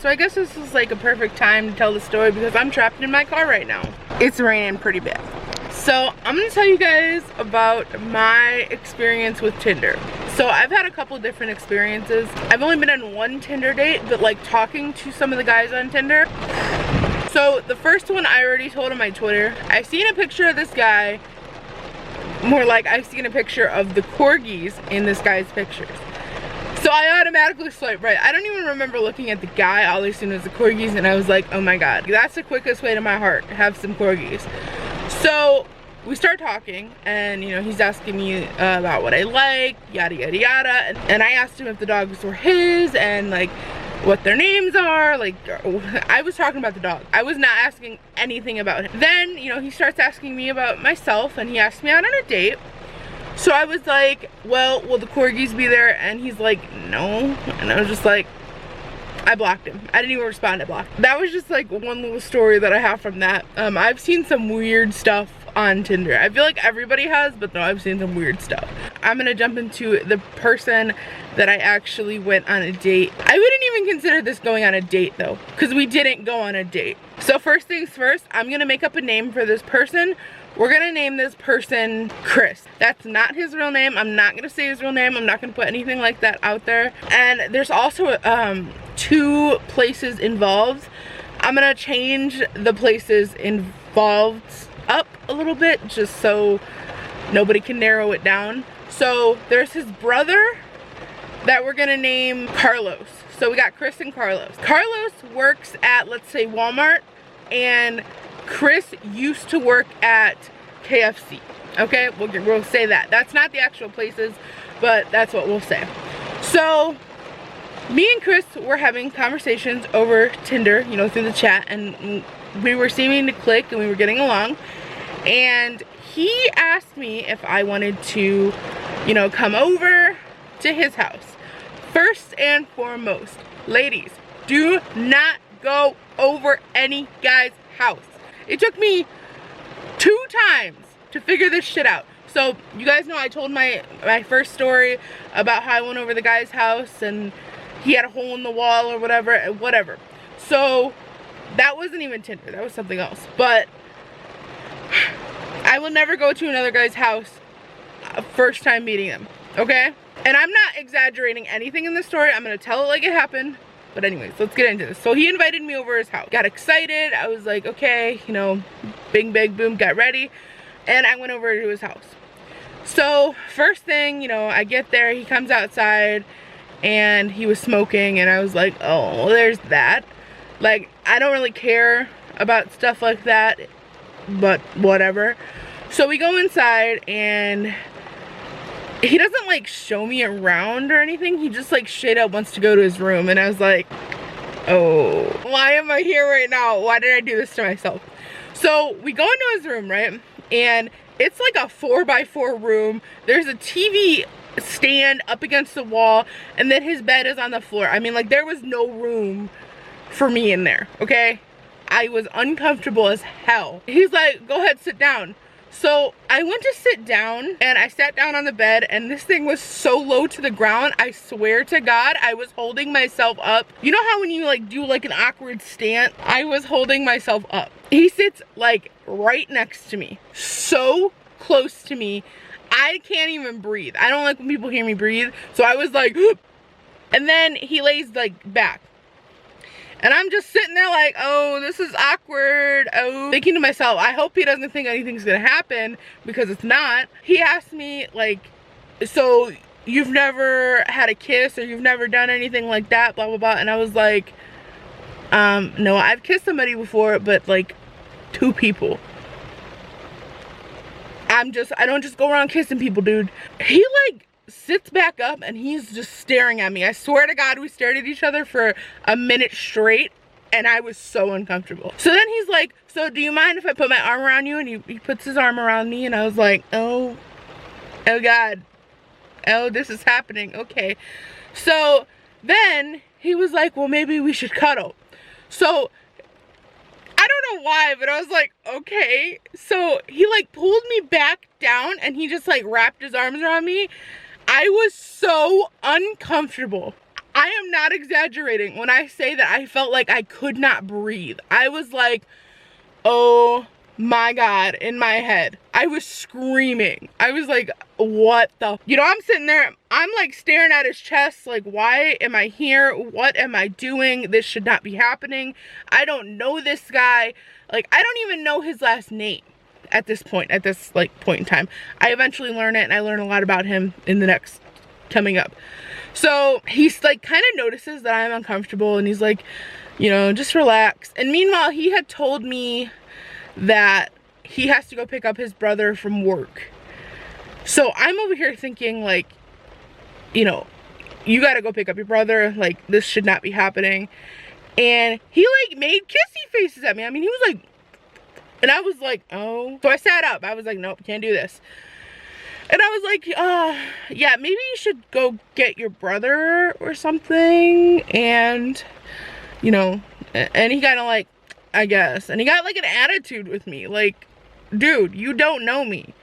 So I guess this is like a perfect time to tell the story because I'm trapped in my car right now. It's raining pretty bad. So I'm gonna tell you guys about my experience with Tinder. So I've had a couple different experiences. I've only been on one Tinder date, but like talking to some of the guys on Tinder. So the first one I already told on my Twitter. I've seen a picture of this guy. More like I've seen a picture of the corgis in this guy's pictures. So I automatically swiped right. I don't even remember looking at the guy. All I seen was the corgis and I was like, oh my god, that's the quickest way to my heart, have some corgis. So we start talking and, you know, he's asking me about what I like, yada yada yada, and I asked him if the dogs were his and like what their names are. Like, I was talking about the dog. I was not asking anything about him. Then, you know, he starts asking me about myself and he asked me out on a date. So I was like, well, will the corgis be there? And he's like, no. And I was just like, I blocked him. I didn't even respond, I blocked him. That was just like one little story that I have from that. I've seen some weird stuff on Tinder. I feel like everybody has, but no, I've seen some weird stuff. I'm gonna jump into the person that I actually went on a date. I wouldn't even consider this going on a date though, because we didn't go on a date. So first things first, I'm gonna make up a name for this person. We're gonna name this person Chris. That's not his real name. I'm not gonna say his real name. I'm not gonna put anything like that out there. And there's also 2 places involved. I'm gonna change the places involved up a little bit just so nobody can narrow it down. So there's his brother that we're gonna name Carlos. So we got Chris and Carlos. Carlos works at, let's say, Walmart, and Chris used to work at KFC. Okay, we'll say that. That's not the actual places, but that's what we'll say. So me and Chris were having conversations over Tinder, you know, through the chat, and we were seeming to click and we were getting along. And he asked me if I wanted to, you know, come over to his house. First and foremost, ladies, do not go over any guy's house. It took me 2 times to figure this shit out. So you guys know I told my first story about how I went over the guy's house and he had a hole in the wall or whatever. So that wasn't even Tinder, that was something else. But I will never go to another guy's house first time meeting him, okay? And I'm not exaggerating anything in this story. I'm gonna tell it like it happened. But anyways, let's get into this. So he invited me over his house. Got excited. I was like, okay, you know, bing, bang, boom, got ready. And I went over to his house. So first thing, you know, I get there, he comes outside and he was smoking and I was like, oh, there's that. Like, I don't really care about stuff like that, but whatever. So we go inside and he doesn't like show me around or anything. He just like straight up wants to go to his room. And I was like, oh, why am I here right now? Why did I do this to myself? So we go into his room, right? And it's like a 4x4 room. There's a TV stand up against the wall and then his bed is on the floor. I mean, like, there was no room for me in there, okay? I was uncomfortable as hell. He's like, go ahead, sit down. So I went to sit down and I sat down on the bed and this thing was so low to the ground. I swear to God, I was holding myself up. You know how when you like do like an awkward stance? I was holding myself up. He sits like right next to me, so close to me. I can't even breathe. I don't like when people hear me breathe. So I was like, and then he lays like back. And I'm just sitting there like, oh, this is awkward. Oh, thinking to myself, I hope he doesn't think anything's gonna happen, because it's not. He asked me like, so you've never had a kiss or you've never done anything like that, blah, blah, blah. And I was like, no, I've kissed somebody before, but like 2 people. I don't just go around kissing people, dude. He like sits back up and he's just staring at me. I swear to God, we stared at each other for a minute straight and I was so uncomfortable. So then he's like, so do you mind if I put my arm around you? And he puts his arm around me and I was like, oh God, oh, this is happening. Okay. So then he was like, well, maybe we should cuddle. So I don't know why, but I was like, okay. So he like pulled me back down and he just like wrapped his arms around me. I was so uncomfortable. I am not exaggerating when I say that I felt like I could not breathe. I was like, oh my God, in my head. I was screaming. I was like, what the? You know, I'm sitting there, I'm like staring at his chest, like, why am I here? What am I doing? This should not be happening. I don't know this guy. Like, I don't even know his last name at this point, like point in time. I eventually learn it, and I learn a lot about him in the next coming up. So he's like kind of notices that I'm uncomfortable, and he's like, you know, just relax. And meanwhile, he had told me that he has to go pick up his brother from work. So I'm over here thinking, like, you know, you gotta go pick up your brother, like, this should not be happening. And he like made kissy faces at me. I mean, he was like, and I was like, oh. So I sat up. I was like, nope, can't do this. And I was like, yeah, maybe you should go get your brother or something. And, you know, and he kind of like, I guess. And he got like an attitude with me. Like, dude, you don't know me.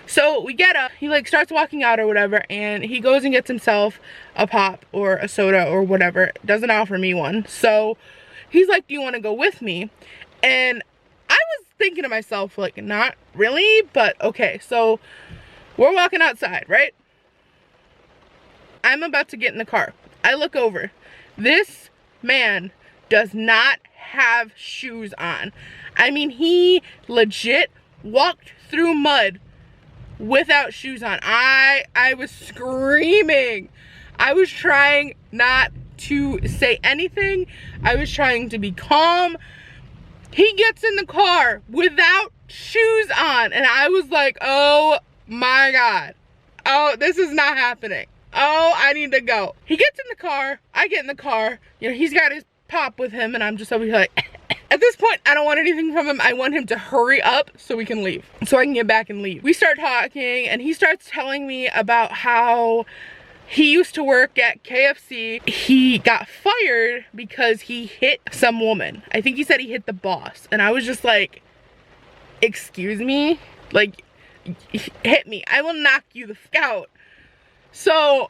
So we get up, he like starts walking out or whatever, and he goes and gets himself a pop or a soda or whatever. Doesn't offer me one. So he's like, do you want to go with me? And I was thinking to myself, like, not really, but okay. So we're walking outside, right? I'm about to get in the car. I look over. This man does not have shoes on. I mean, he legit walked through mud without shoes on. I was screaming. I was trying not to say anything. I was trying to be calm. He gets in the car without shoes on, and I was like, oh my God. Oh, this is not happening. Oh, I need to go. He gets in the car. I get in the car. You know, he's got his pop with him, and I'm just over here like, at this point, I don't want anything from him. I want him to hurry up so we can leave, so I can get back and leave. We start talking, and he starts telling me about how he used to work at KFC. He got fired because he hit some woman. I think he said he hit the boss. And I was just like, excuse me? Like, hit me. I will knock you the f out. So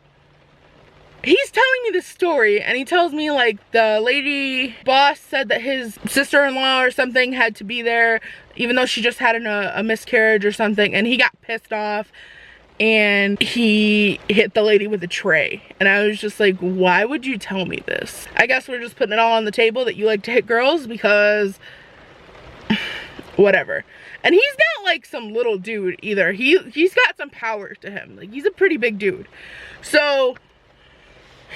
he's telling me this story, and he tells me like the lady boss said that his sister-in-law or something had to be there, even though she just had a miscarriage or something, and he got pissed off and he hit the lady with a tray. And I was just like, why would you tell me this? I guess we're just putting it all on the table that you like to hit girls, because whatever. And he's not like some little dude either. He's got some power to him. Like, he's a pretty big dude. So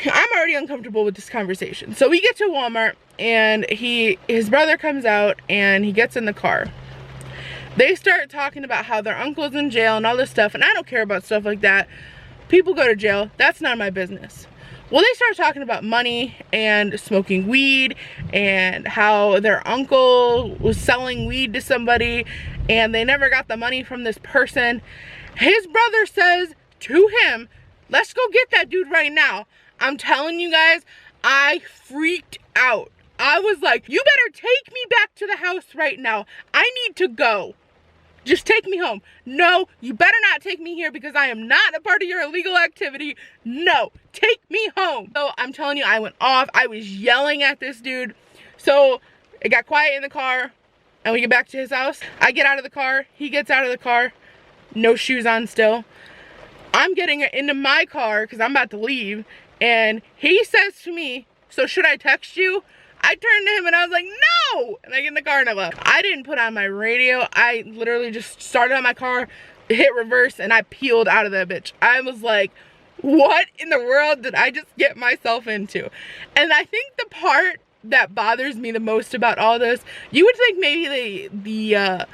I'm already uncomfortable with this conversation. So we get to Walmart, and his brother comes out, and he gets in the car. They start talking about how their uncle's in jail and all this stuff, and I don't care about stuff like that. People go to jail. That's not my business. Well, they start talking about money and smoking weed, and how their uncle was selling weed to somebody and they never got the money from this person. His brother says to him, let's go get that dude right now. I'm telling you guys, I freaked out. I was like, you better take me back to the house right now. I need to go. Just take me home. No, you better not take me here, because I am not a part of your illegal activity. No, take me home. So I'm telling you, I went off. I was yelling at this dude. So it got quiet in the car, and we get back to his house. I get out of the car. He gets out of the car. No shoes on still. I'm getting into my car because I'm about to leave. And he says to me, so should I text you? I turned to him and I was like, no! And I get in the car and I left. I didn't put on my radio. I literally just started on my car, hit reverse, and I peeled out of that bitch. I was like, what in the world did I just get myself into? And I think the part that bothers me the most about all this, you would think maybe the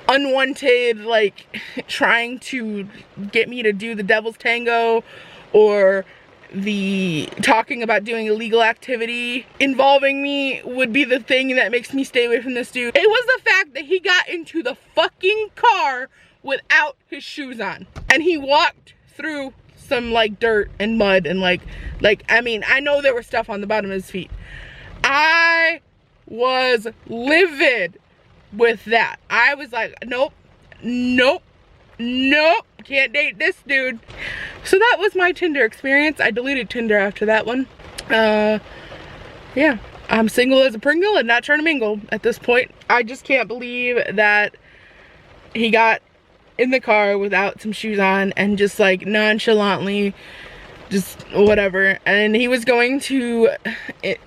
unwanted, like, trying to get me to do the devil's tango, or the talking about doing illegal activity involving me would be the thing that makes me stay away from this dude. It was the fact that he got into the fucking car without his shoes on, and he walked through some like dirt and mud, and like I mean, I know there was stuff on the bottom of his feet. I was livid with that. I was like, nope, nope, nope. can't date this dude. So that was my Tinder experience. I deleted Tinder after that one. Yeah, I'm single as a Pringle and not trying to mingle at this point. I just can't believe that he got in the car without some shoes on and just like nonchalantly just whatever, and he was going to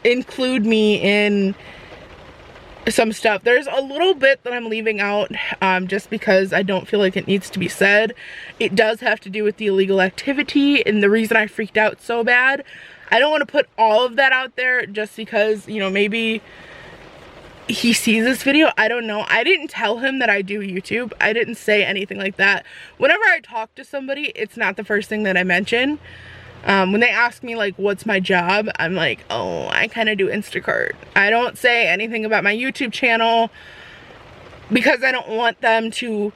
include me in some stuff. There's a little bit that I'm leaving out just because I don't feel like it needs to be said. It does have to do with the illegal activity and the reason I freaked out so bad. I don't want to put all of that out there just because, you know, maybe he sees this video. I don't know. I didn't tell him that I do YouTube. I didn't say anything like that. Whenever I talk to somebody, it's not the first thing that I mention. When they ask me like what's my job, I'm like, oh, I kind of do Instacart. I don't say anything about my YouTube channel because I don't want them to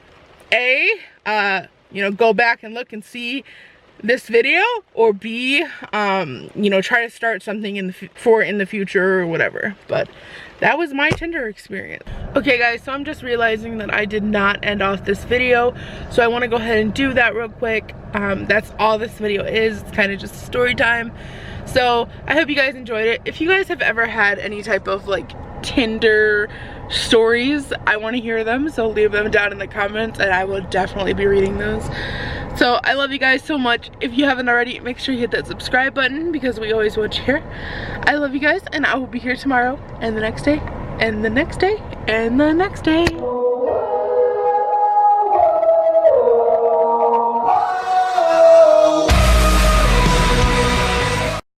you know, go back and look and see this video, or B, you know, try to start something in the future or whatever. But that was my Tinder experience. Okay guys, so I'm just realizing that I did not end off this video, so I want to go ahead and do that real quick. That's all this video is. It's kind of just story time. So I hope you guys enjoyed it. If you guys have ever had any type of like Tinder stories, I want to hear them, so leave them down in the comments and I will definitely be reading those. So I love you guys so much. If you haven't already, make sure you hit that subscribe button because we always want you here. I love you guys, and I will be here tomorrow and the next day and the next day and the next day.